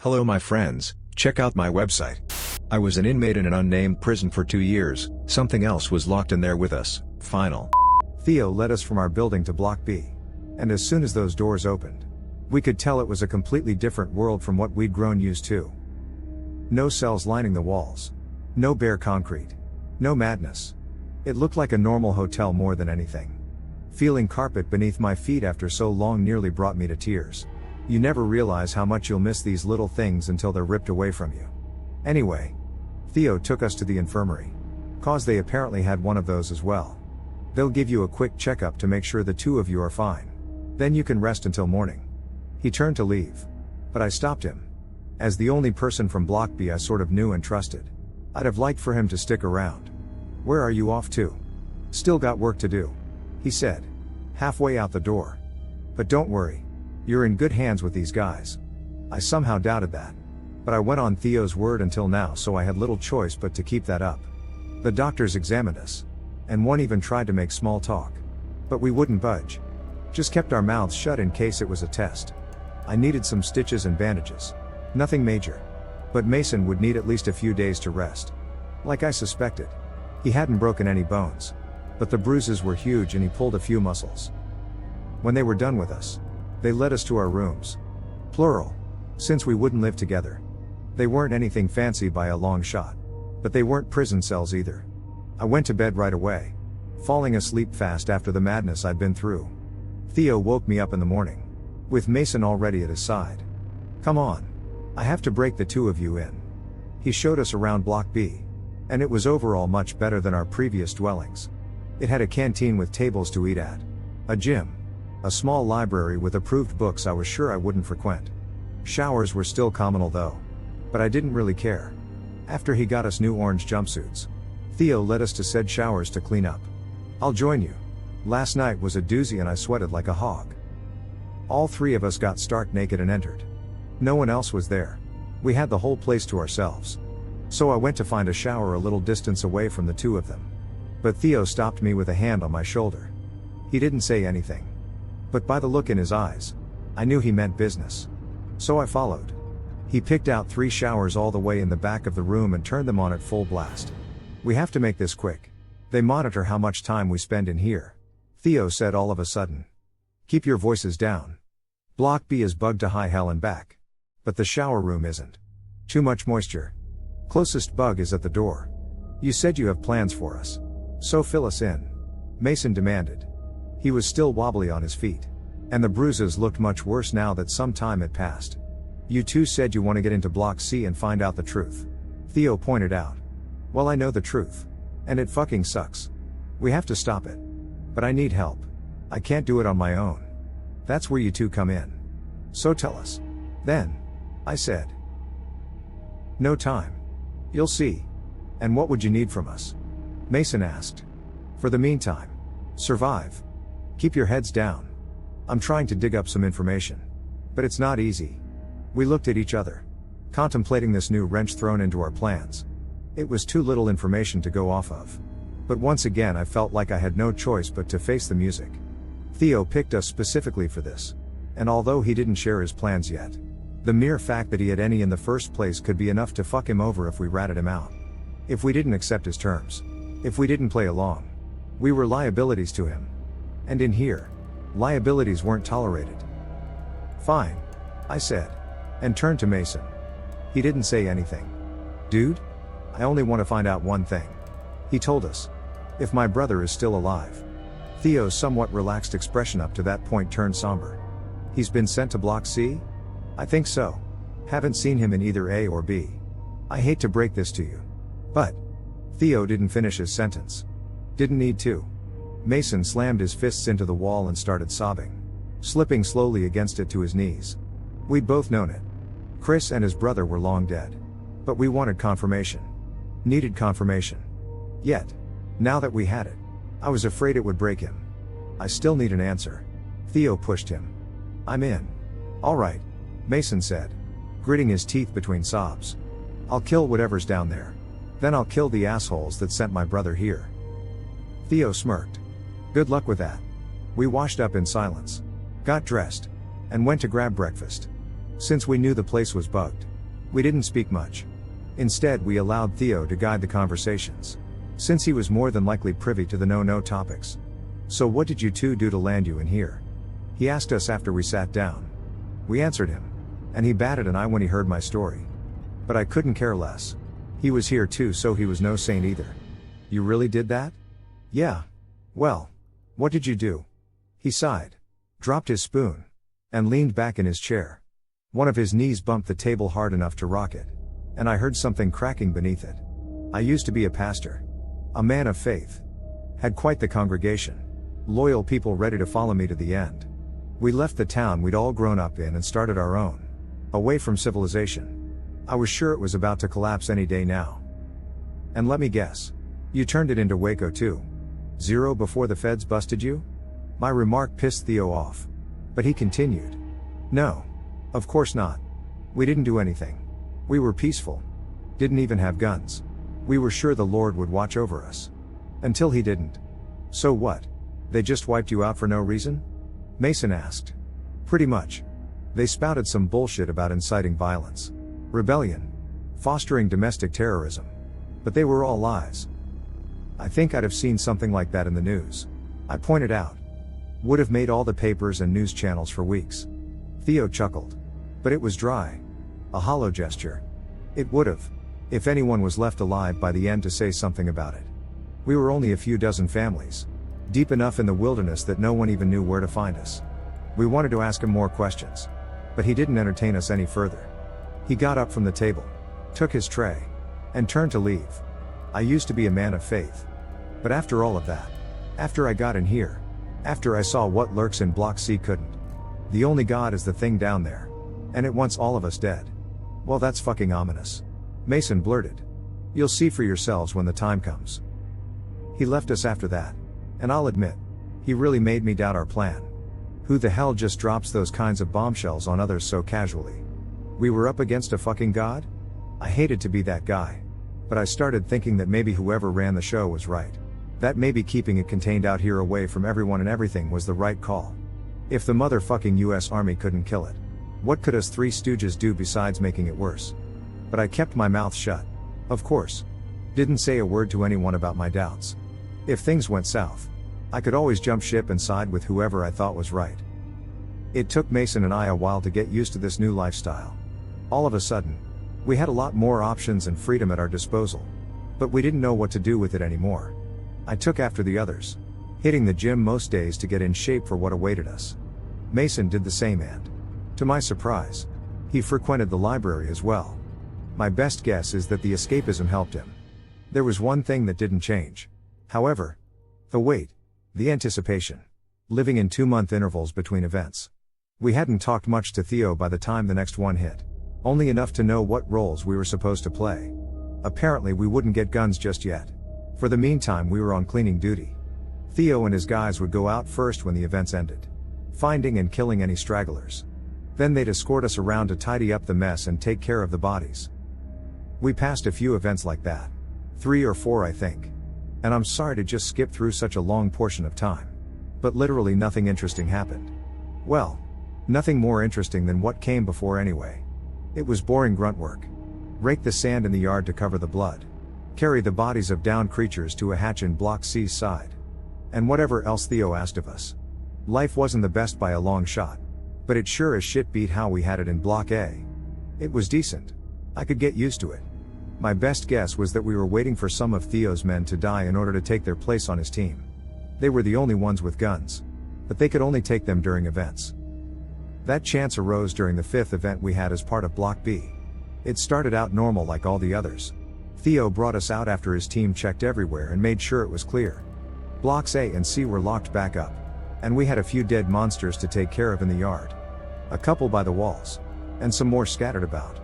Hello my friends, check out my website. I was an inmate in an unnamed prison for 2 years, something else was locked in there with us, final. Theo led us from our building to Block B. And as soon as those doors opened, we could tell it was a completely different world from what we'd grown used to. No cells lining the walls. No bare concrete. No madness. It looked like a normal hotel more than anything. Feeling carpet beneath my feet after so long nearly brought me to tears. You never realize how much you'll miss these little things until they're ripped away from you. Anyway, Theo took us to the infirmary. Cause they apparently had one of those as well. They'll give you a quick checkup to make sure the two of you are fine. Then you can rest until morning. He turned to leave. But I stopped him. As the only person from Block B I sort of knew and trusted, I'd have liked for him to stick around. Where are you off to? Still got work to do, he said, halfway out the door. But don't worry. You're in good hands with these guys. I somehow doubted that. But I went on Theo's word until now, so I had little choice but to keep that up. The doctors examined us. And one even tried to make small talk. But we wouldn't budge. Just kept our mouths shut in case it was a test. I needed some stitches and bandages. Nothing major. But Mason would need at least a few days to rest. Like I suspected. He hadn't broken any bones. But the bruises were huge and he pulled a few muscles. When they were done with us, they led us to our rooms. Plural. Since we wouldn't live together. They weren't anything fancy by a long shot. But they weren't prison cells either. I went to bed right away. Falling asleep fast after the madness I'd been through. Theo woke me up in the morning. With Mason already at his side. Come on. I have to break the two of you in. He showed us around Block B. And it was overall much better than our previous dwellings. It had a canteen with tables to eat at. A gym. A small library with approved books I was sure I wouldn't frequent. Showers were still communal though. But I didn't really care. After he got us new orange jumpsuits, Theo led us to said showers to clean up. I'll join you. Last night was a doozy and I sweated like a hog. All three of us got stark naked and entered. No one else was there. We had the whole place to ourselves. So I went to find a shower a little distance away from the two of them. But Theo stopped me with a hand on my shoulder. He didn't say anything. But by the look in his eyes, I knew he meant business. So I followed. He picked out 3 showers all the way in the back of the room and turned them on at full blast. We have to make this quick. They monitor how much time we spend in here. Theo said all of a sudden. Keep your voices down. Block B is bugged to high hell and back. But the shower room isn't. Too much moisture. Closest bug is at the door. You said you have plans for us. So fill us in. Mason demanded. He was still wobbly on his feet. And the bruises looked much worse now that some time had passed. You two said you want to get into Block C and find out the truth. Theo pointed out. Well, I know the truth. And it fucking sucks. We have to stop it. But I need help. I can't do it on my own. That's where you two come in. So tell us. Then. I said. No time. You'll see. And what would you need from us? Mason asked. For the meantime. Survive. Keep your heads down. I'm trying to dig up some information. But it's not easy. We looked at each other. Contemplating this new wrench thrown into our plans. It was too little information to go off of. But once again I felt like I had no choice but to face the music. Theo picked us specifically for this. And although he didn't share his plans yet, the mere fact that he had any in the first place could be enough to fuck him over if we ratted him out. If we didn't accept his terms. If we didn't play along. We were liabilities to him. And in here, liabilities weren't tolerated. Fine. I said. And turned to Mason. He didn't say anything. Dude? I only want to find out one thing. He told us. If my brother is still alive. Theo's somewhat relaxed expression up to that point turned somber. He's been sent to Block C? I think so. Haven't seen him in either A or B. I hate to break this to you. But. Theo didn't finish his sentence. Didn't need to. Mason slammed his fists into the wall and started sobbing. Slipping slowly against it to his knees. We'd both known it. Chris and his brother were long dead. But we wanted confirmation. Needed confirmation. Yet. Now that we had it. I was afraid it would break him. I still need an answer. Theo pushed him. I'm in. Alright. Mason said. Gritting his teeth between sobs. I'll kill whatever's down there. Then I'll kill the assholes that sent my brother here. Theo smirked. Good luck with that. We washed up in silence. Got dressed. And went to grab breakfast. Since we knew the place was bugged. We didn't speak much. Instead, we allowed Theo to guide the conversations, since he was more than likely privy to the no-no topics. "So what did you two do to land you in here?" he asked us after we sat down. We answered him, and he batted an eye when he heard my story. But I couldn't care less. He was here too, so he was no saint either. "You really did that?" "Yeah. Well, what did you do?" He sighed, dropped his spoon, and leaned back in his chair. One of his knees bumped the table hard enough to rock it, and I heard something cracking beneath it. "I used to be a pastor. A man of faith. Had quite the congregation. Loyal people ready to follow me to the end. We left the town we'd all grown up in and started our own. Away from civilization. I was sure it was about to collapse any day now. And let me guess. You turned it into Waco too. 0 before the feds busted you?" My remark pissed Theo off. But he continued. "No. Of course not. We didn't do anything. We were peaceful. Didn't even have guns. We were sure the Lord would watch over us. Until he didn't." "So what? They just wiped you out for no reason?" Mason asked. "Pretty much. They spouted some bullshit about inciting violence, rebellion, fostering domestic terrorism. But they were all lies." "I think I'd have seen something like that in the news," I pointed out. "Would have made all the papers and news channels for weeks." Theo chuckled. But it was dry. A hollow gesture. "It would have. If anyone was left alive by the end to say something about it. We were only a few dozen families. Deep enough in the wilderness that no one even knew where to find us. We wanted to ask him more questions. But he didn't entertain us any further. He got up from the table, took his tray, and turned to leave. I used to be a man of faith. But after all of that, after I got in here, after I saw what lurks in Block C couldn't. The only God is the thing down there. And it wants all of us dead. Well, that's fucking ominous." Mason blurted. "You'll see for yourselves when the time comes." He left us after that. And I'll admit, he really made me doubt our plan. Who the hell just drops those kinds of bombshells on others so casually? We were up against a fucking god? I hated to be that guy. But I started thinking that maybe whoever ran the show was right. That maybe keeping it contained out here away from everyone and everything was the right call. If the motherfucking US Army couldn't kill it, what could us three stooges do besides making it worse? But I kept my mouth shut. Of course. Didn't say a word to anyone about my doubts. If things went south, I could always jump ship and side with whoever I thought was right. It took Mason and I a while to get used to this new lifestyle. All of a sudden, we had a lot more options and freedom at our disposal. But we didn't know what to do with it anymore. I took after the others, hitting the gym most days to get in shape for what awaited us. Mason did the same and, to my surprise, he frequented the library as well. My best guess is that the escapism helped him. There was one thing that didn't change. However, the wait, the anticipation. Living in 2-month intervals between events. We hadn't talked much to Theo by the time the next one hit. Only enough to know what roles we were supposed to play. Apparently we wouldn't get guns just yet. For the meantime we were on cleaning duty. Theo and his guys would go out first when the events ended, finding and killing any stragglers. Then they'd escort us around to tidy up the mess and take care of the bodies. We passed a few events like that. 3 or 4 I think. And I'm sorry to just skip through such a long portion of time. But literally nothing interesting happened. Well, nothing more interesting than what came before anyway. It was boring grunt work. Rake the sand in the yard to cover the blood. Carry the bodies of downed creatures to a hatch in Block C's side. And whatever else Theo asked of us. Life wasn't the best by a long shot. But it sure as shit beat how we had it in Block A. It was decent. I could get used to it. My best guess was that we were waiting for some of Theo's men to die in order to take their place on his team. They were the only ones with guns. But they could only take them during events. That chance arose during the 5th event we had as part of Block B. It started out normal like all the others. Theo brought us out after his team checked everywhere and made sure it was clear. Blocks A and C were locked back up. And we had a few dead monsters to take care of in the yard. A couple by the walls. And some more scattered about.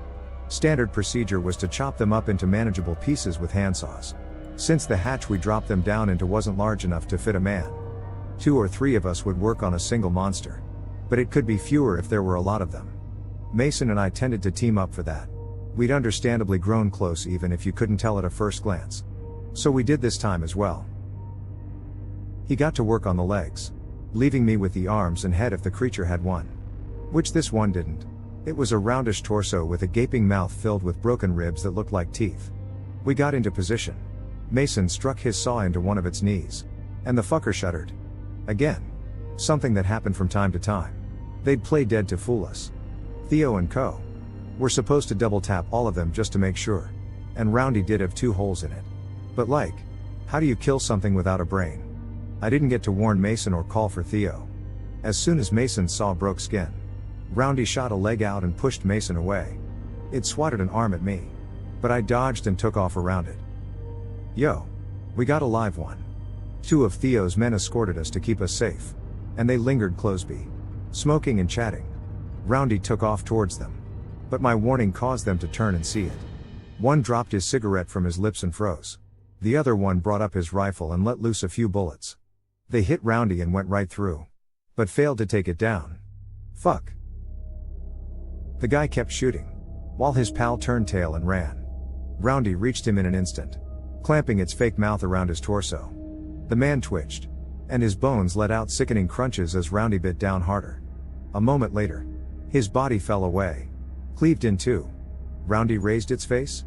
Standard procedure was to chop them up into manageable pieces with handsaws. Since the hatch we dropped them down into wasn't large enough to fit a man. 2 or 3 of us would work on a single monster. But it could be fewer if there were a lot of them. Mason and I tended to team up for that. We'd understandably grown close even if you couldn't tell at a first glance. So we did this time as well. He got to work on the legs, leaving me with the arms and head if the creature had one. Which this one didn't. It was a roundish torso with a gaping mouth filled with broken ribs that looked like teeth. We got into position. Mason struck his saw into one of its knees. And the fucker shuddered. Again. Something that happened from time to time. They'd play dead to fool us. Theo and co. We're supposed to double tap all of them just to make sure. And Roundy did have 2 holes in it. But like, how do you kill something without a brain? I didn't get to warn Mason or call for Theo. As soon as Mason's saw broke skin, Roundy shot a leg out and pushed Mason away. It swatted an arm at me. But I dodged and took off around it. Yo. We got a live one. 2 of Theo's men escorted us to keep us safe. And they lingered closeby, smoking and chatting. Roundy took off towards them. But my warning caused them to turn and see it. One dropped his cigarette from his lips and froze. The other one brought up his rifle and let loose a few bullets. They hit Roundy and went right through. But failed to take it down. Fuck. The guy kept shooting. While his pal turned tail and ran. Roundy reached him in an instant. Clamping its fake mouth around his torso. The man twitched. And his bones let out sickening crunches as Roundy bit down harder. A moment later. His body fell away. Cleaved in two. Roundy raised its face.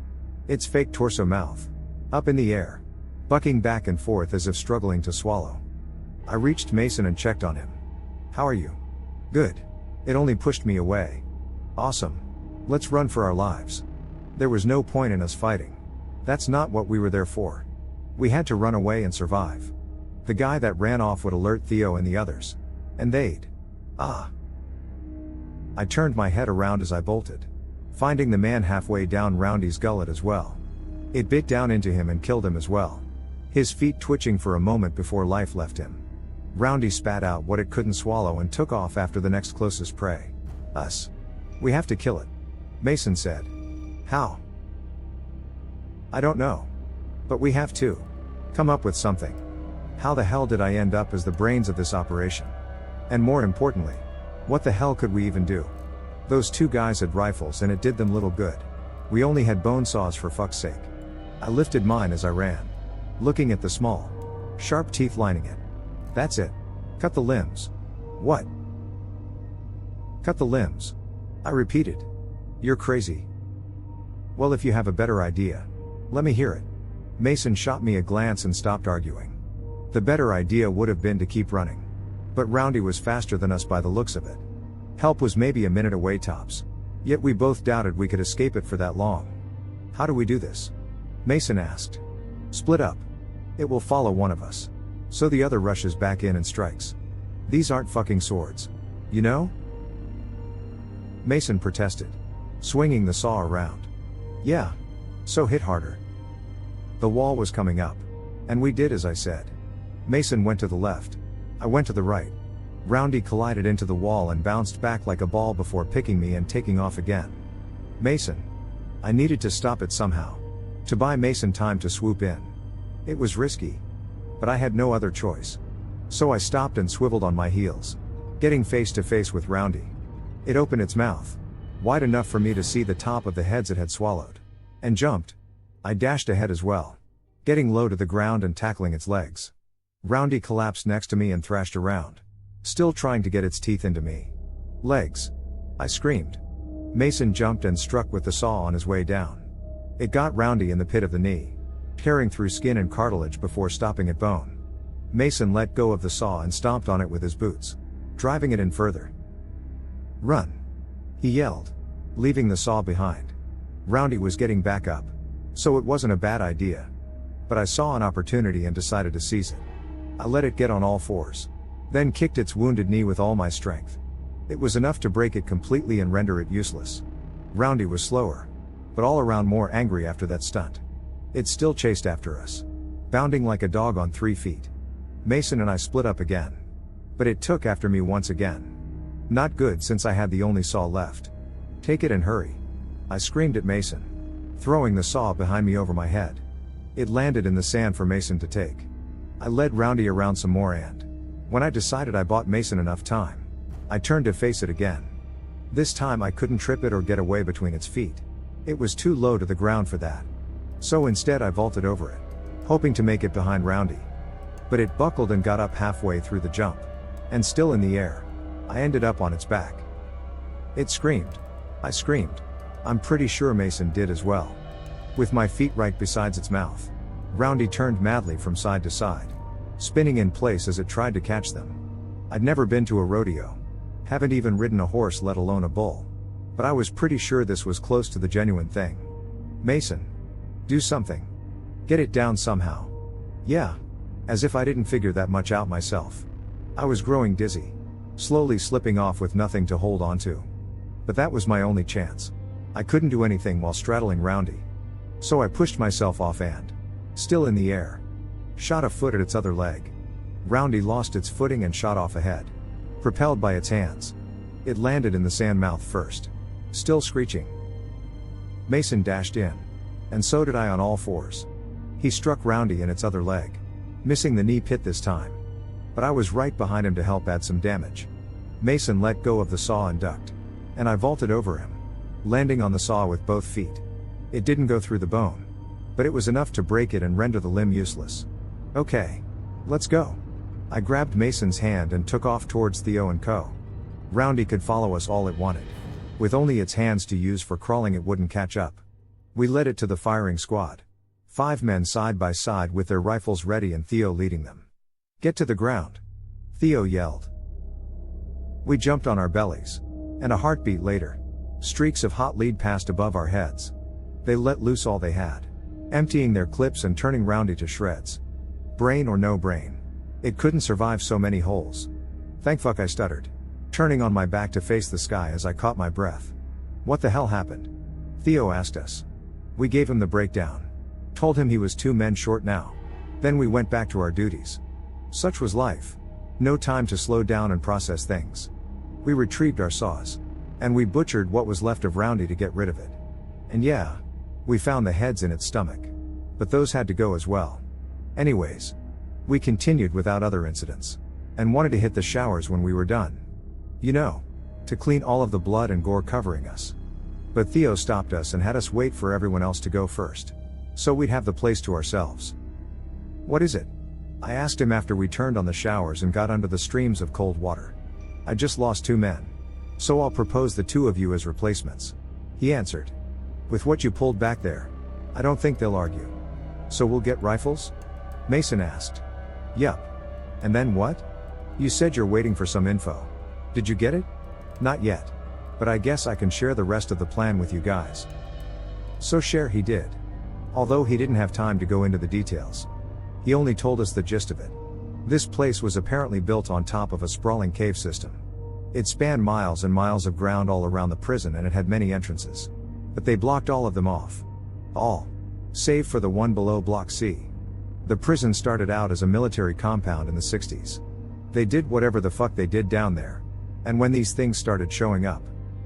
Its fake torso mouth. Up in the air. Bucking back and forth as if struggling to swallow. I reached Mason and checked on him. How are you? Good. It only pushed me away. Awesome. Let's run for our lives. There was no point in us fighting. That's not what we were there for. We had to run away and survive. The guy that ran off would alert Theo and the others. And they'd. Ah. I turned my head around as I bolted. Finding the man halfway down Roundy's gullet as well. It bit down into him and killed him as well. His feet twitching for a moment before life left him. Roundy spat out what it couldn't swallow and took off after the next closest prey. Us. We have to kill it. Mason said. How? I don't know. But we have to. Come up with something. How the hell did I end up as the brains of this operation? And more importantly, what the hell could we even do? Those two guys had rifles and it did them little good. We only had bone saws for fuck's sake. I lifted mine as I ran. Looking at the small, sharp teeth lining it. That's it. Cut the limbs. What? Cut the limbs. I repeated. You're crazy. Well, if you have a better idea, let me hear it. Mason shot me a glance and stopped arguing. The better idea would have been to keep running. But Roundy was faster than us by the looks of it. Help was maybe a minute away tops. Yet we both doubted we could escape it for that long. How do we do this? Mason asked. Split up. It will follow one of us. So the other rushes back in and strikes. These aren't fucking swords. You know? Mason protested. Swinging the saw around. Yeah. So hit harder. The wall was coming up. And we did as I said. Mason went to the left. I went to the right. Roundy collided into the wall and bounced back like a ball before picking me and taking off again. Mason. I needed to stop it somehow. To buy Mason time to swoop in. It was risky. But I had no other choice. So I stopped and swiveled on my heels. Getting face to face with Roundy. It opened its mouth. Wide enough for me to see the top of the heads it had swallowed. And jumped. I dashed ahead as well. Getting low to the ground and tackling its legs. Roundy collapsed next to me and thrashed around. Still trying to get its teeth into me. Legs. I screamed. Mason jumped and struck with the saw on his way down. It got Roundy in the pit of the knee. Tearing through skin and cartilage before stopping at bone. Mason let go of the saw and stomped on it with his boots. Driving it in further. Run. He yelled. Leaving the saw behind. Roundy was getting back up. So it wasn't a bad idea. But I saw an opportunity and decided to seize it. I let it get on all fours. Then kicked its wounded knee with all my strength. It was enough to break it completely and render it useless. Roundy was slower. But all around more angry after that stunt. It still chased after us. Bounding like a dog on 3 feet. Mason and I split up again. But it took after me once again. Not good since I had the only saw left. Take it and hurry. I screamed at Mason. Throwing the saw behind me over my head. It landed in the sand for Mason to take. I led Roundy around some more and, when I decided I bought Mason enough time, I turned to face it again. This time I couldn't trip it or get away between its feet. It was too low to the ground for that. So instead I vaulted over it, hoping to make it behind Roundy. But it buckled and got up halfway through the jump. And still in the air, I ended up on its back. It screamed. I screamed. I'm pretty sure Mason did as well. With my feet right beside its mouth. Roundy turned madly from side to side, spinning in place as it tried to catch them. I'd never been to a rodeo. Haven't even ridden a horse, let alone a bull. But I was pretty sure this was close to the genuine thing. Mason. Do something. Get it down somehow. Yeah. As if I didn't figure that much out myself. I was growing dizzy. Slowly slipping off with nothing to hold on to. But that was my only chance. I couldn't do anything while straddling Roundy. So I pushed myself off and, still in the air, shot a foot at its other leg. Roundy lost its footing and shot off ahead. Propelled by its hands. It landed in the sand mouth first. Still screeching. Mason dashed in. And so did I on all fours. He struck Roundy in its other leg. Missing the knee pit this time. But I was right behind him to help add some damage. Mason let go of the saw and ducked. And I vaulted over him. Landing on the saw with both feet. It didn't go through the bone. But it was enough to break it and render the limb useless. Okay. Let's go. I grabbed Mason's hand and took off towards Theo and Co. Roundy could follow us all it wanted. With only its hands to use for crawling, it wouldn't catch up. We led it to the firing squad. 5 men side by side with their rifles ready and Theo leading them. Get to the ground. Theo yelled. We jumped on our bellies. And a heartbeat later, streaks of hot lead passed above our heads. They let loose all they had. Emptying their clips and turning Roundy to shreds. Brain or no brain. It couldn't survive so many holes. Thank fuck, I stuttered. Turning on my back to face the sky as I caught my breath. What the hell happened? Theo asked us. We gave him the breakdown. Told him he was 2 men short now. Then we went back to our duties. Such was life. No time to slow down and process things. We retrieved our saws. And we butchered what was left of Roundy to get rid of it. And yeah, we found the heads in its stomach. But those had to go as well. Anyways, we continued without other incidents. And wanted to hit the showers when we were done. You know, to clean all of the blood and gore covering us. But Theo stopped us and had us wait for everyone else to go first. So we'd have the place to ourselves. What is it? I asked him after we turned on the showers and got under the streams of cold water. I just lost 2 men. So I'll propose the 2 of you as replacements. He answered. With what you pulled back there, I don't think they'll argue. So we'll get rifles? Mason asked. Yup. And then what? You said you're waiting for some info. Did you get it? Not yet. But I guess I can share the rest of the plan with you guys. So share he did. Although he didn't have time to go into the details. He only told us the gist of it. This place was apparently built on top of a sprawling cave system. It spanned miles and miles of ground all around the prison and it had many entrances. But they blocked all of them off. All. Save for the one below Block C. The prison started out as a military compound in the 60s. They did whatever the fuck they did down there. And when these things started showing up,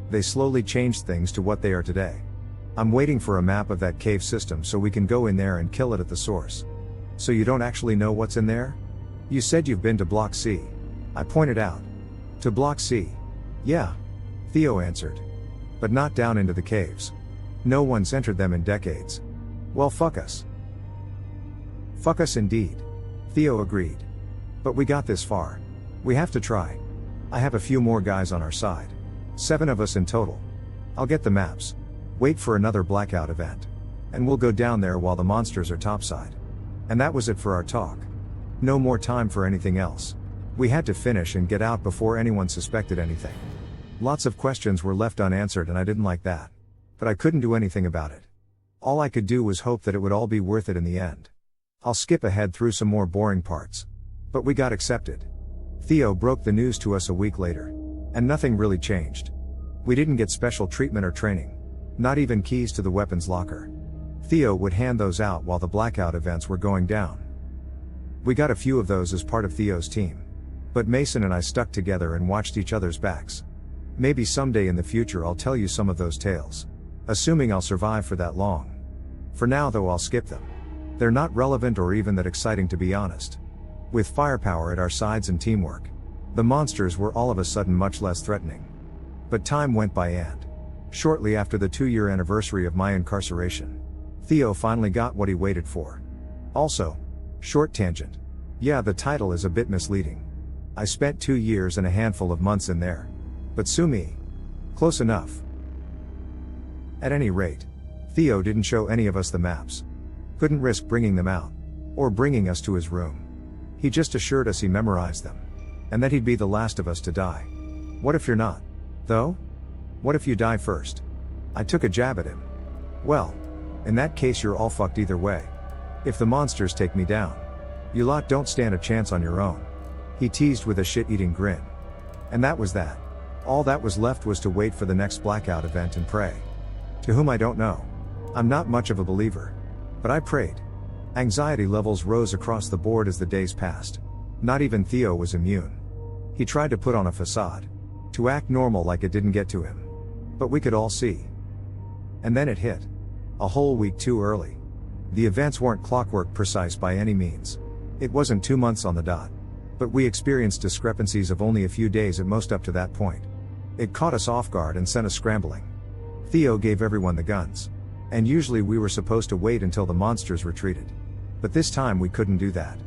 they slowly changed things to what they are today. I'm waiting for a map of that cave system so we can go in there and kill it at the source. So you don't actually know what's in there? You said you've been to Block C. I pointed out. To Block C. Yeah. Theo answered. But not down into the caves. No one's entered them in decades. Well, fuck us. Fuck us indeed. Theo agreed. But we got this far. We have to try. I have a few more guys on our side. 7 of us in total. I'll get the maps. Wait for another blackout event. And we'll go down there while the monsters are topside. And that was it for our talk. No more time for anything else. We had to finish and get out before anyone suspected anything. Lots of questions were left unanswered and I didn't like that. But I couldn't do anything about it. All I could do was hope that it would all be worth it in the end. I'll skip ahead through some more boring parts. But we got accepted. Theo broke the news to us a week later. And nothing really changed. We didn't get special treatment or training. Not even keys to the weapons locker. Theo would hand those out while the blackout events were going down. We got a few of those as part of Theo's team. But Mason and I stuck together and watched each other's backs. Maybe someday in the future I'll tell you some of those tales. Assuming I'll survive for that long. For now though, I'll skip them. They're not relevant or even that exciting, to be honest. With firepower at our sides and teamwork, the monsters were all of a sudden much less threatening. But time went by and, shortly after the 2-year anniversary of my incarceration, Theo finally got what he waited for. Also, short tangent. Yeah, the title is a bit misleading. I spent 2 years and a handful of months in there. But sue me. Close enough. At any rate, Theo didn't show any of us the maps. Couldn't risk bringing them out. Or bringing us to his room. He just assured us he memorized them. And that he'd be the last of us to die. What if you're not? Though? What if you die first? I took a jab at him. Well, in that case you're all fucked either way. If the monsters take me down, you lot don't stand a chance on your own. He teased with a shit-eating grin. And that was that. All that was left was to wait for the next blackout event and pray. To whom I don't know. I'm not much of a believer. But I prayed. Anxiety levels rose across the board as the days passed. Not even Theo was immune. He tried to put on a facade. To act normal like it didn't get to him. But we could all see. And then it hit. A whole week too early. The events weren't clockwork precise by any means. It wasn't 2 months on the dot. But we experienced discrepancies of only a few days at most up to that point. It caught us off guard and sent us scrambling. Theo gave everyone the guns. And usually we were supposed to wait until the monsters retreated. But this time we couldn't do that.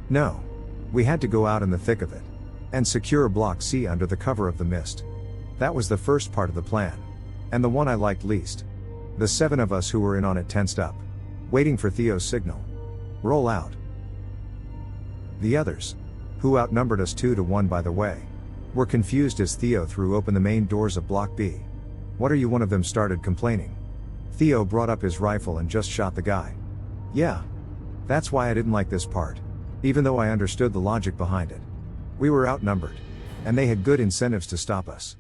No. We had to go out in the thick of it. And secure Block C under the cover of the mist. That was the first part of the plan. And the one I liked least. The 7 of us who were in on it tensed up. Waiting for Theo's signal. Roll out. The others, who outnumbered us 2-1 by the way, were confused as Theo threw open the main doors of Block B. What are you? One of them started complaining. Theo brought up his rifle and just shot the guy. Yeah. That's why I didn't like this part. Even though I understood the logic behind it. We were outnumbered. And they had good incentives to stop us.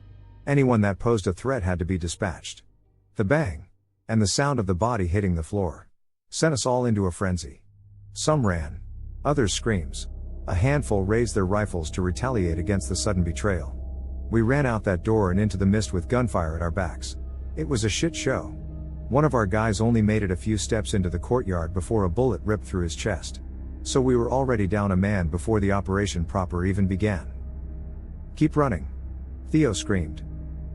Anyone that posed a threat had to be dispatched. The bang. And the sound of the body hitting the floor. Sent us all into a frenzy. Some ran. Others screams. A handful raised their rifles to retaliate against the sudden betrayal. We ran out that door and into the mist with gunfire at our backs. It was a shit show. One of our guys only made it a few steps into the courtyard before a bullet ripped through his chest. So we were already down a man before the operation proper even began. Keep running. Theo screamed.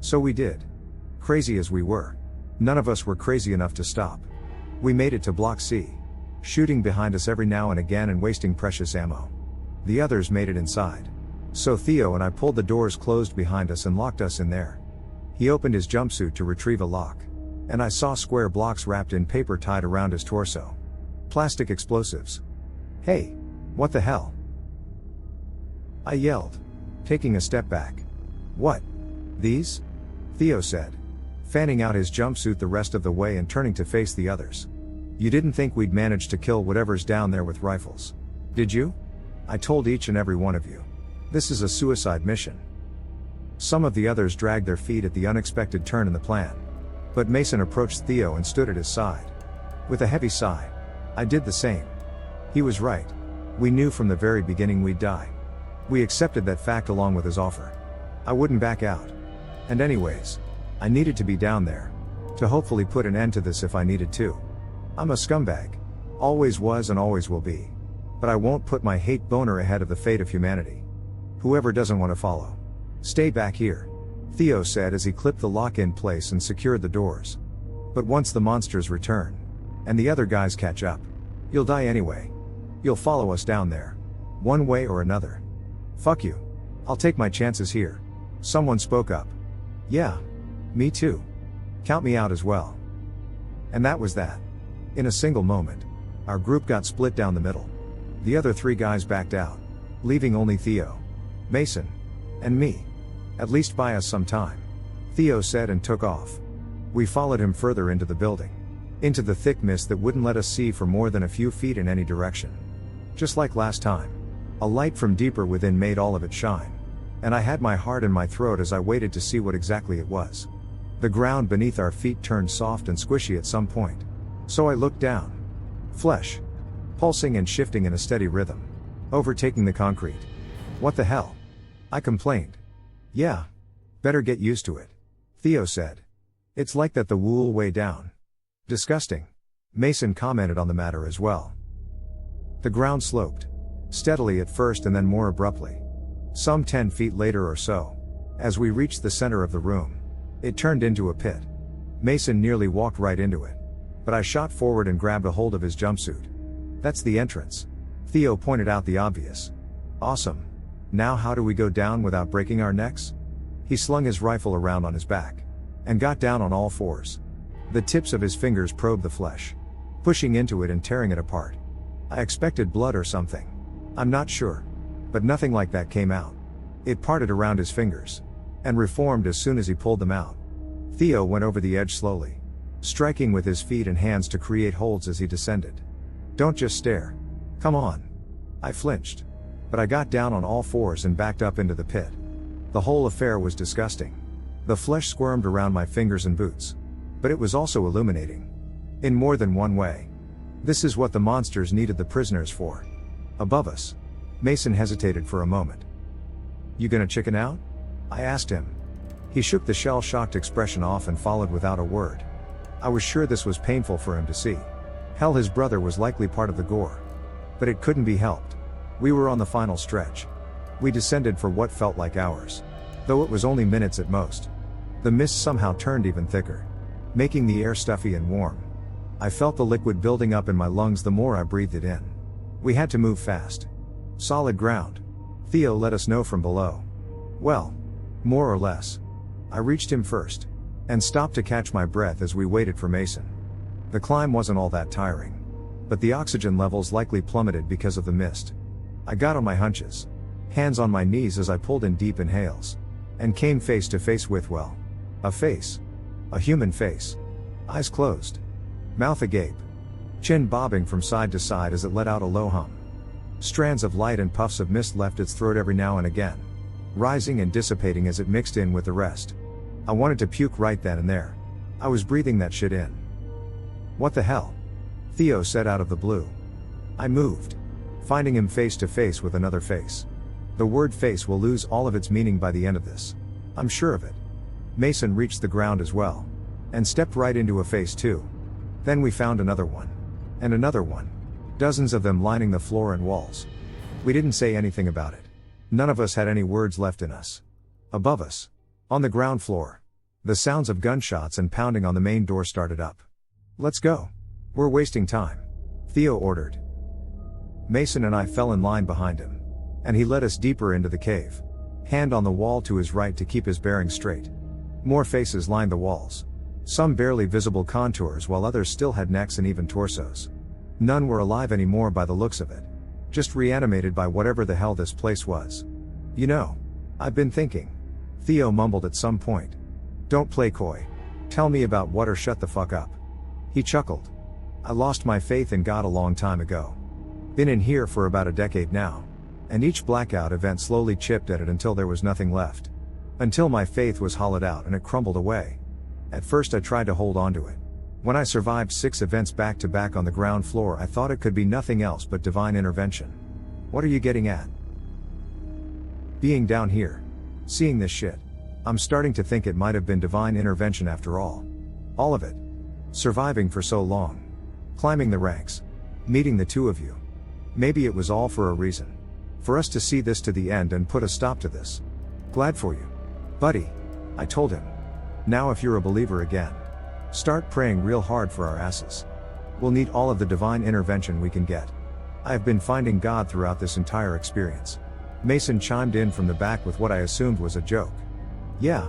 So we did. Crazy as we were. None of us were crazy enough to stop. We made it to Block C. Shooting behind us every now and again and wasting precious ammo. The others made it inside. So Theo and I pulled the doors closed behind us and locked us in there. He opened his jumpsuit to retrieve a lock. And I saw square blocks wrapped in paper tied around his torso. Plastic explosives. Hey, what the hell? I yelled, taking a step back. What? These? Theo said, fanning out his jumpsuit the rest of the way and turning to face the others. You didn't think we'd manage to kill whatever's down there with rifles, did you? I told each and every one of you. This is a suicide mission. Some of the others dragged their feet at the unexpected turn in the plan. But Mason approached Theo and stood at his side. With a heavy sigh. I did the same. He was right. We knew from the very beginning we'd die. We accepted that fact along with his offer. I wouldn't back out. And anyways, I needed to be down there. To hopefully put an end to this if I needed to. I'm a scumbag. Always was and always will be. But I won't put my hate boner ahead of the fate of humanity. Whoever doesn't want to follow. Stay back here. Theo said as he clipped the lock in place and secured the doors. But once the monsters return, and the other guys catch up, you'll die anyway. You'll follow us down there. One way or another. Fuck you. I'll take my chances here. Someone spoke up. Yeah. Me too. Count me out as well. And that was that. In a single moment, our group got split down the middle. The other 3 guys backed out, leaving only Theo, Mason, and me. At least buy us some time. Theo said and took off. We followed him further into the building. Into the thick mist that wouldn't let us see for more than a few feet in any direction. Just like last time. A light from deeper within made all of it shine. And I had my heart in my throat as I waited to see what exactly it was. The ground beneath our feet turned soft and squishy at some point. So I looked down. Flesh. Pulsing and shifting in a steady rhythm. Overtaking the concrete. What the hell? I complained. Yeah. Better get used to it. Theo said. It's like that the wool way down. Disgusting. Mason commented on the matter as well. The ground sloped. Steadily at first and then more abruptly. Some 10 feet later or so. As we reached the center of the room. It turned into a pit. Mason nearly walked right into it. But I shot forward and grabbed a hold of his jumpsuit. That's the entrance. Theo pointed out the obvious. Awesome. Now how do we go down without breaking our necks? He slung his rifle around on his back. And got down on all fours. The tips of his fingers probed the flesh, pushing into it and tearing it apart. I expected blood or something. I'm not sure. But nothing like that came out. It parted around his fingers and reformed as soon as he pulled them out. Theo went over the edge slowly, striking with his feet and hands to create holds as he descended. Don't just stare. Come on. I flinched. But I got down on all fours and backed up into the pit. The whole affair was disgusting. The flesh squirmed around my fingers and boots. But it was also illuminating. In more than one way. This is what the monsters needed the prisoners for. Above us. Mason hesitated for a moment. You gonna chicken out? I asked him. He shook the shell-shocked expression off and followed without a word. I was sure this was painful for him to see. Hell, his brother was likely part of the gore. But it couldn't be helped. We were on the final stretch. We descended for what felt like hours. Though it was only minutes at most. The mist somehow turned even thicker, making the air stuffy and warm. I felt the liquid building up in my lungs the more I breathed it in. We had to move fast. Solid ground. Theo let us know from below. Well, more or less. I reached him first, and stopped to catch my breath as we waited for Mason. The climb wasn't all that tiring. But the oxygen levels likely plummeted because of the mist. I got on my hunches, hands on my knees as I pulled in deep inhales, and came face to face with, well, a face. A human face. Eyes closed. Mouth agape. Chin bobbing from side to side as it let out a low hum. Strands of light and puffs of mist left its throat every now and again, rising and dissipating as it mixed in with the rest. I wanted to puke right then and there. I was breathing that shit in. What the hell? Theo said out of the blue. I moved, finding him face to face with another face. The word face will lose all of its meaning by the end of this. I'm sure of it. Mason reached the ground as well, and stepped right into a face too. Then we found another one. And another one. Dozens of them lining the floor and walls. We didn't say anything about it. None of us had any words left in us. Above us, on the ground floor, the sounds of gunshots and pounding on the main door started up. Let's go. We're wasting time, Theo ordered. Mason and I fell in line behind him, and he led us deeper into the cave, hand on the wall to his right to keep his bearings straight. More faces lined the walls. Some barely visible contours while others still had necks and even torsos. None were alive anymore by the looks of it. Just reanimated by whatever the hell this place was. You know, I've been thinking. Theo mumbled at some point. Don't play coy. Tell me about what or shut the fuck up. He chuckled. I lost my faith in God a long time ago. Been in here for about a decade now. And each blackout event slowly chipped at it until there was nothing left. Until my faith was hollowed out and it crumbled away. At first I tried to hold on to it. When I survived 6 events back to back on the ground floor, I thought it could be nothing else but divine intervention. What are you getting at? Being down here. Seeing this shit. I'm starting to think it might have been divine intervention after all. All of it. Surviving for so long. Climbing the ranks. Meeting the two of you. Maybe it was all for a reason. For us to see this to the end and put a stop to this. Glad for you. Buddy. I told him. Now if you're a believer again, start praying real hard for our asses. We'll need all of the divine intervention we can get. I have been finding God throughout this entire experience. Mason chimed in from the back with what I assumed was a joke. Yeah.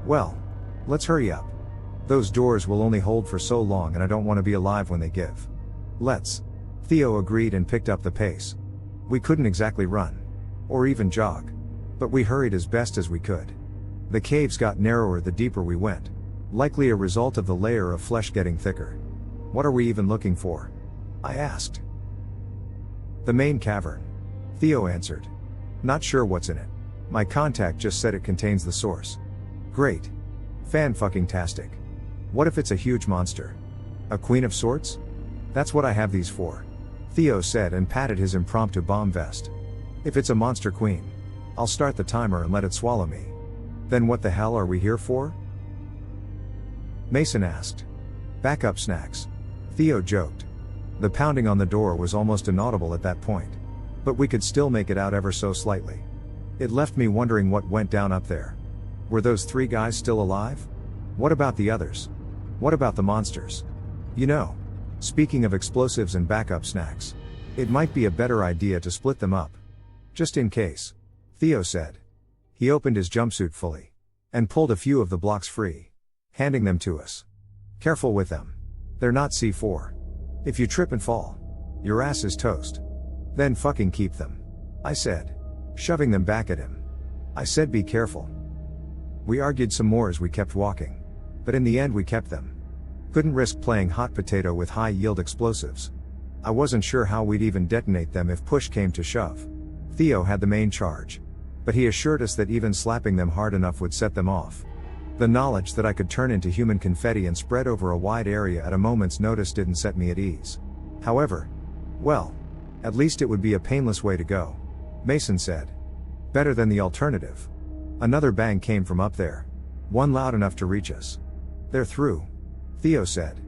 Well. Let's hurry up. Those doors will only hold for so long and I don't want to be alive when they give. Let's. Theo agreed and picked up the pace. We couldn't exactly run. Or even jog. But we hurried as best as we could. The caves got narrower the deeper we went. Likely a result of the layer of flesh getting thicker. What are we even looking for? I asked. The main cavern. Theo answered. Not sure what's in it. My contact just said it contains the source. Great. Fan-fucking-tastic. What if it's a huge monster? A queen of sorts? That's what I have these for. Theo said and patted his impromptu bomb vest. If it's a monster queen, I'll start the timer and let it swallow me. Then what the hell are we here for? Mason asked. Backup snacks. Theo joked. The pounding on the door was almost inaudible at that point. But we could still make it out ever so slightly. It left me wondering what went down up there. Were those 3 guys still alive? What about the others? What about the monsters? You know, speaking of explosives and backup snacks, it might be a better idea to split them up. Just in case. Theo said. He opened his jumpsuit fully. And pulled a few of the blocks free. Handing them to us. Careful with them. They're not C4. If you trip and fall, your ass is toast. Then fucking keep them, I said, shoving them back at him. I said be careful. We argued some more as we kept walking. But in the end we kept them. Couldn't risk playing hot potato with high yield explosives. I wasn't sure how we'd even detonate them if push came to shove. Theo had the main charge. But he assured us that even slapping them hard enough would set them off. The knowledge that I could turn into human confetti and spread over a wide area at a moment's notice didn't set me at ease. However, well, at least it would be a painless way to go, Mason said. Better than the alternative. Another bang came from up there. One loud enough to reach us. They're through, Theo said,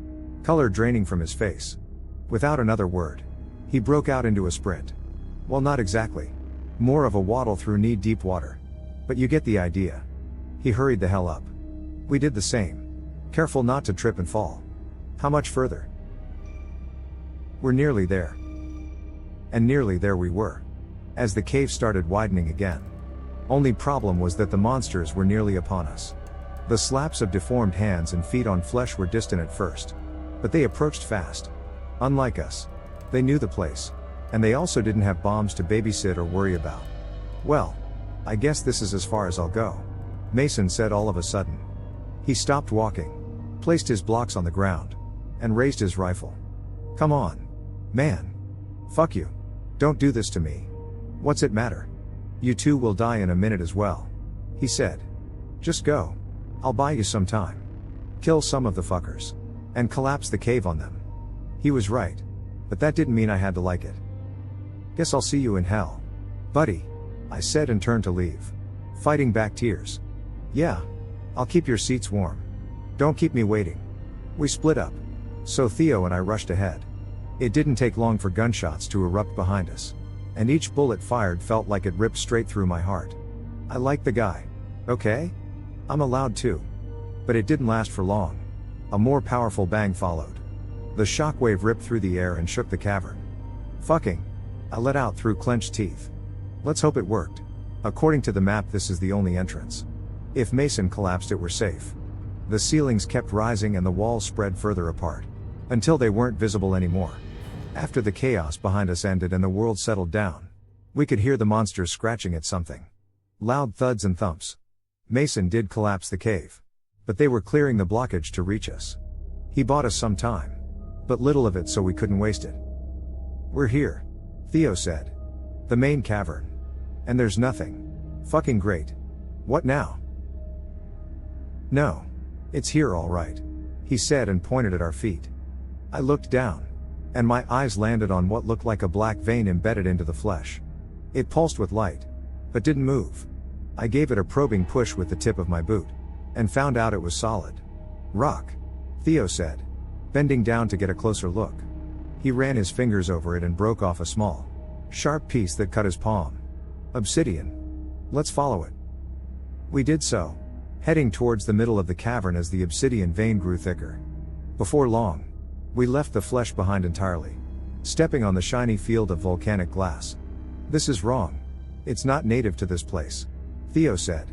color draining from his face. Without another word, he broke out into a sprint. Well, not exactly. More of a waddle through knee-deep water. But you get the idea. He hurried the hell up. We did the same. Careful not to trip and fall. How much further? We're nearly there. And nearly there we were. As the cave started widening again. Only problem was that the monsters were nearly upon us. The slaps of deformed hands and feet on flesh were distant at first. But they approached fast. Unlike us. They knew the place. And they also didn't have bombs to babysit or worry about. Well, I guess this is as far as I'll go, Mason said all of a sudden. He stopped walking, placed his blocks on the ground, and raised his rifle. Come on, man. Fuck you. Don't do this to me. What's it matter? You two will die in a minute as well, he said. Just go. I'll buy you some time. Kill some of the fuckers. And collapse the cave on them. He was right. But that didn't mean I had to like it. Guess I'll see you in hell, buddy, I said and turned to leave, fighting back tears. Yeah. I'll keep your seats warm. Don't keep me waiting. We split up. So Theo and I rushed ahead. It didn't take long for gunshots to erupt behind us. And each bullet fired felt like it ripped straight through my heart. I like the guy. Okay? I'm allowed to. But it didn't last for long. A more powerful bang followed. The shockwave ripped through the air and shook the cavern. Fucking, I let out through clenched teeth. Let's hope it worked. According to the map, this is the only entrance. If Mason collapsed, it were safe. The ceilings kept rising and the walls spread further apart. Until they weren't visible anymore. After the chaos behind us ended and the world settled down, we could hear the monsters scratching at something. Loud thuds and thumps. Mason did collapse the cave. But they were clearing the blockage to reach us. He bought us some time. But little of it so we couldn't waste it. We're here, Theo said. The main cavern. And there's nothing. Fucking great. What now? No. It's here all right, he said and pointed at our feet. I looked down. And my eyes landed on what looked like a black vein embedded into the flesh. It pulsed with light. But didn't move. I gave it a probing push with the tip of my boot. And found out it was solid. Rock, Theo said, bending down to get a closer look. He ran his fingers over it and broke off a small, sharp piece that cut his palm. Obsidian. Let's follow it. We did so, heading towards the middle of the cavern as the obsidian vein grew thicker. Before long, we left the flesh behind entirely, stepping on the shiny field of volcanic glass. This is wrong. It's not native to this place, Theo said.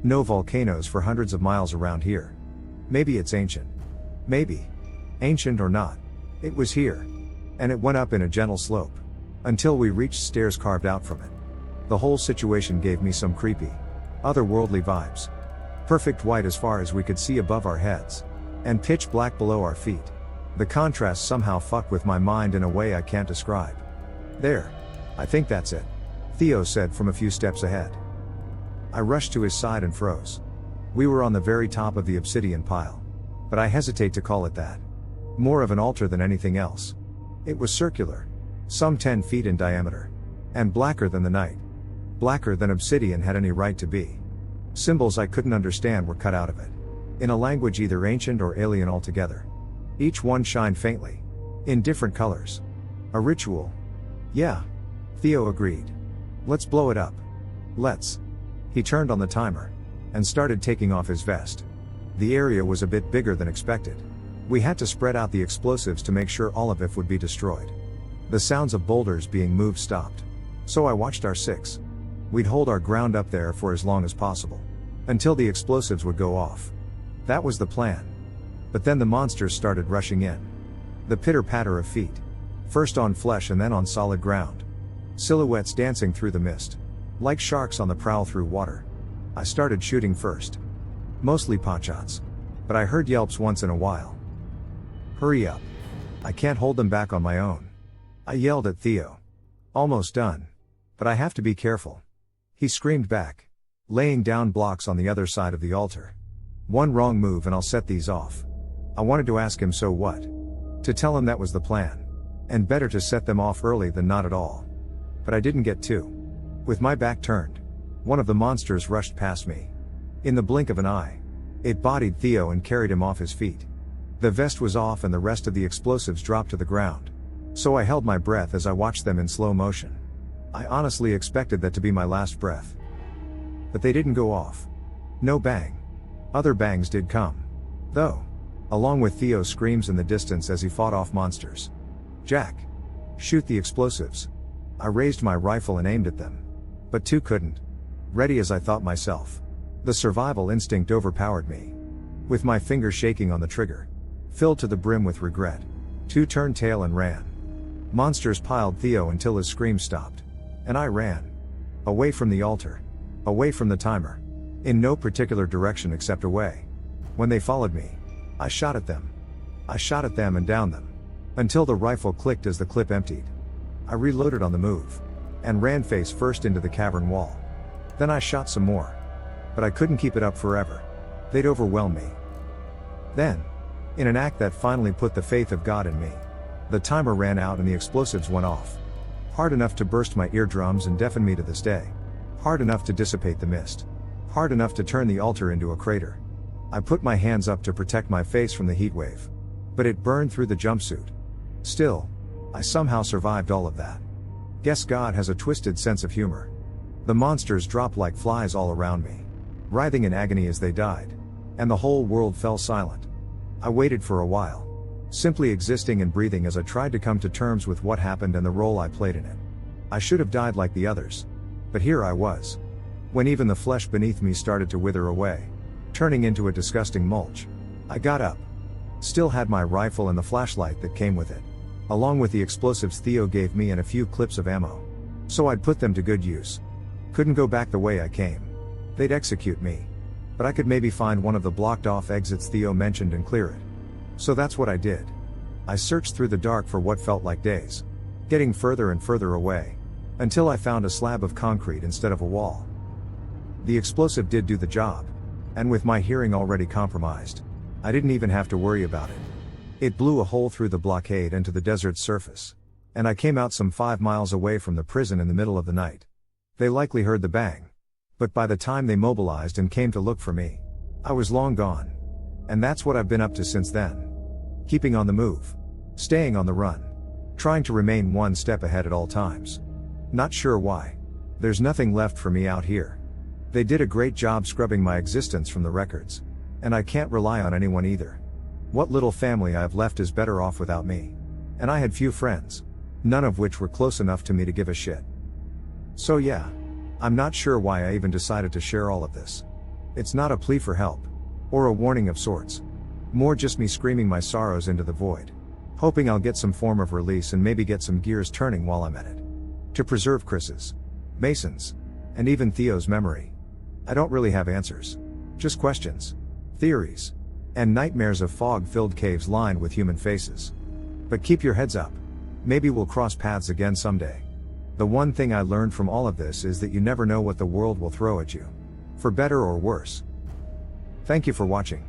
No volcanoes for hundreds of miles around here. Maybe it's ancient. Maybe. Ancient or not. It was here. And it went up in a gentle slope. Until we reached stairs carved out from it. The whole situation gave me some creepy, otherworldly vibes. Perfect white as far as we could see above our heads. And pitch black below our feet. The contrast somehow fucked with my mind in a way I can't describe. There. I think that's it, Theo said from a few steps ahead. I rushed to his side and froze. We were on the very top of the obsidian pile. But I hesitate to call it that. More of an altar than anything else. It was circular. Some 10 feet in diameter. And blacker than the night. Blacker than obsidian had any right to be. Symbols I couldn't understand were cut out of it. In a language either ancient or alien altogether. Each one shined faintly. In different colors. A ritual. Yeah. Theo agreed. Let's blow it up. Let's. He turned on the timer. And started taking off his vest. The area was a bit bigger than expected. We had to spread out the explosives to make sure all of it would be destroyed. The sounds of boulders being moved stopped. So I watched our six. We'd hold our ground up there for as long as possible. Until the explosives would go off. That was the plan. But then the monsters started rushing in. The pitter-patter of feet. First on flesh and then on solid ground. Silhouettes dancing through the mist. Like sharks on the prowl through water. I started shooting first. Mostly potshots. But I heard yelps once in a while. Hurry up. I can't hold them back on my own. I yelled at Theo. Almost done. But I have to be careful. He screamed back. Laying down blocks on the other side of the altar. One wrong move and I'll set these off. I wanted to ask him so what? To tell him that was the plan. And better to set them off early than not at all. But I didn't get to. With my back turned. One of the monsters rushed past me. In the blink of an eye. It bodied Theo and carried him off his feet. The vest was off and the rest of the explosives dropped to the ground. So I held my breath as I watched them in slow motion. I honestly expected that to be my last breath. But they didn't go off. No bang. Other bangs did come. Though. Along with Theo's screams in the distance as he fought off monsters. Jack. Shoot the explosives. I raised my rifle and aimed at them. But two couldn't. Ready as I thought myself. The survival instinct overpowered me. With my fingers shaking on the trigger. Filled to the brim with regret. Two turned tail and ran. Monsters piled Theo until his screams stopped. And I ran. Away from the altar. Away from the timer. In no particular direction except away. When they followed me, I shot at them. I shot at them and downed them. Until the rifle clicked as the clip emptied. I reloaded on the move. And ran face first into the cavern wall. Then I shot some more. But I couldn't keep it up forever. They'd overwhelm me. Then, in an act that finally put the faith of God in me, the timer ran out and the explosives went off. Hard enough to burst my eardrums and deafen me to this day. Hard enough to dissipate the mist. Hard enough to turn the altar into a crater. I put my hands up to protect my face from the heat wave. But it burned through the jumpsuit. Still, I somehow survived all of that. Guess God has a twisted sense of humor. The monsters dropped like flies all around me. Writhing in agony as they died. And the whole world fell silent. I waited for a while. Simply existing and breathing as I tried to come to terms with what happened and the role I played in it. I should have died like the others. But here I was. When even the flesh beneath me started to wither away. Turning into a disgusting mulch. I got up. Still had my rifle and the flashlight that came with it. Along with the explosives Theo gave me and a few clips of ammo. So I'd put them to good use. Couldn't go back the way I came. They'd execute me. But I could maybe find one of the blocked off exits Theo mentioned and clear it. So that's what I did. I searched through the dark for what felt like days. Getting further and further away. Until I found a slab of concrete instead of a wall. The explosive did do the job. And with my hearing already compromised, I didn't even have to worry about it. It blew a hole through the blockade and to the desert's surface. And I came out some 5 miles away from the prison in the middle of the night. They likely heard the bang. But by the time they mobilized and came to look for me, I was long gone. And that's what I've been up to since then. Keeping on the move. Staying on the run. Trying to remain one step ahead at all times. Not sure why. There's nothing left for me out here. They did a great job scrubbing my existence from the records. And I can't rely on anyone either. What little family I have left is better off without me. And I had few friends. None of which were close enough to me to give a shit. So yeah. I'm not sure why I even decided to share all of this. It's not a plea for help. Or a warning of sorts. More just me screaming my sorrows into the void. Hoping I'll get some form of release and maybe get some gears turning while I'm at it. To preserve Chris's, Mason's, and even Theo's memory. I don't really have answers. Just questions. Theories. And nightmares of fog-filled caves lined with human faces. But keep your heads up. Maybe we'll cross paths again someday. The one thing I learned from all of this is that you never know what the world will throw at you. For better or worse. Thank you for watching.